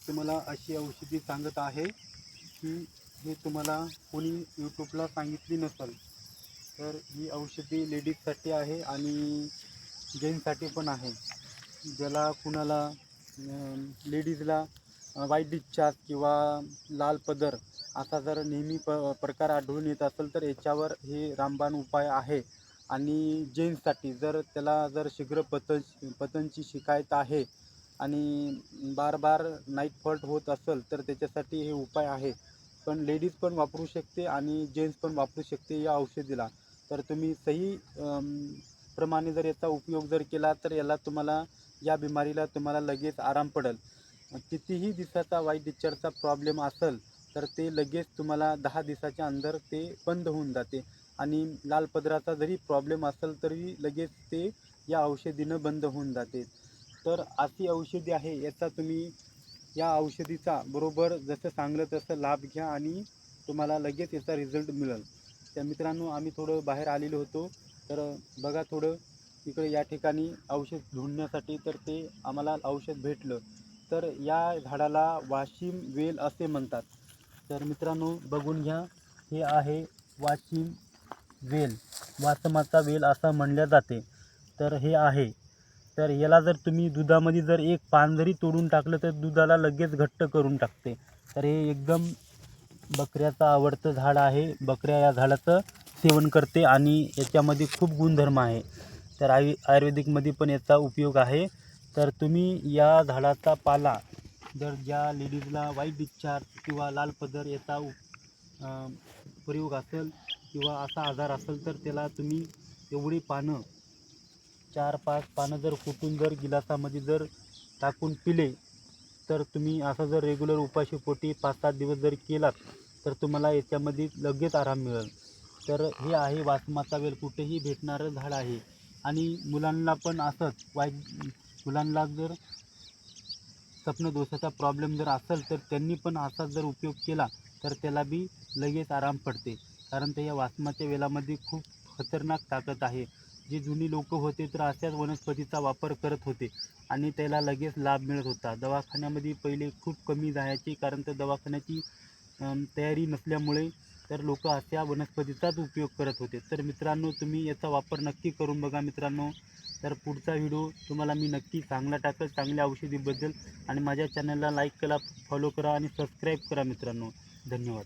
तुम्हाला अशी औषधी सांगत आहे की हे तुम्हाला कोणी यूट्यूबला सांगितली नसेल. तर ही औषधी लेडीजसाठी आहे आणि जेंट्ससाठी पण आहे. ज्याला कुणाला लेडीजला व्हाईट डिस्चार्ज किंवा लाल पदर असा जर नेहमी प्रकार आढळून येत असेल तर याच्यावर हे रामबाण उपाय आहे. आणि जेंट्ससाठी जर त्याला जर शीघ्र पतनची शिकायत आहे आणि बार बार नाईट फॉल्ट होत असेल तर त्याच्यासाठी हे उपाय आहे. पण लेडीज पण वापरू शकते आणि जेंट्स पण वापरू शकते या औषधीला. तर तुम्ही सही प्रमाणे जर याचा उपयोग जर केला तर याला तुम्हाला या बिमारीला तुम्हाला लगेच आराम पडेल. कितीही दिवसाचा व्हाईट डिस्चार्जचा प्रॉब्लेम असेल तर ते लगेच तुम्हाला 10 दिवसाच्या अंदर ते बंद होऊन जाते. आणि लाल पदराचा जरी प्रॉब्लेम असेल तरी लगेच ते या औषधीनं बंद होऊन जाते. तर अशी औषधी आहे, याचा तुम्ही या औषधीचा बरोबर जसं सांगलं तसं लाभ घ्या आणि तुम्हाला लगेच याचा रिझल्ट मिळेल. तर मित्रांनो, आम्ही थोडं बाहेर आलेलो होतो, तर बघा थोडं इकडे या ठिकाणी औषध ढूंढण्यासाठी तर ते आम्हाला औषध भेटलं. तर या झाडाला वाशिम वेल असे म्हणतात. तर मित्रांनो बघून घ्या, हे आहे वाशिम वेल, वासमाचा वेल असं म्हणल्या जाते. तर हे आहे. तर याला जर तुम्ही दुधामध्ये जर एक पान जरी तोडून टाकलं तर दुधाला लगेच घट्ट करून टाकते. तर हे एकदम बकऱ्याचं आवडतं झाड आहे. बकऱ्या या झाडाचं सेवन करते आणि याच्यामध्ये खूप गुणधर्म आहे. तर आयुर्वेदिकमध्ये पण याचा उपयोग आहे. तर तुम्ही या झाडाचा पाला जर ज्या लेडीजला व्हाईट डिस्चार्ज किंवा लाल पदर याचा प्रयोग असेल किंवा असा आजार असेल तर त्याला तुम्ही एवढी पानं 4-5 पानं जर कुटून जर गिलासामध्ये जर टाकून पिले तर तुम्ही असं जर रेग्युलर उपाशीपोटी 5-7 दिवस जर केलात तर तुम्हाला याच्यामध्ये लगेच आराम मिळेल. तर हे आहे वासमाचा वेल, कुठेही भेटणारं झाड आहे. आणि मुलांना पण असंच मुलांना जर स्वप्नदोषाचा प्रॉब्लेम जर असेल तर त्यांनी पण असा जर उपयोग केला तर त्याला बी लगेच आराम पडते. कारण त्या वासमाच्या वेलामध्ये खूप खतरनाक ताकद आहे. जे जुनी लोक होते तर अशाच वनस्पतीचा वापर करत होते आणि त्याला लगेच लाभ मिळत होता. दवाखान्यामध्ये पहिले खूप कमी जायचे, कारण तर दवाखान्याची तयारी नसल्यामुळे तर लोक अशा वनस्पतीचाच उपयोग करत होते. तर मित्रांनो, तुम्ही याचा वापर नक्की करून बघा मित्रांनो. तर पुढचा व्हिडिओ तुम्हाला मी नक्की चांगला टाकेल चांगल्या औषधीबद्दल. आणि माझ्या चॅनलला लाईक करा, फॉलो करा आणि सबस्क्राईब करा मित्रांनो. धन्यवाद.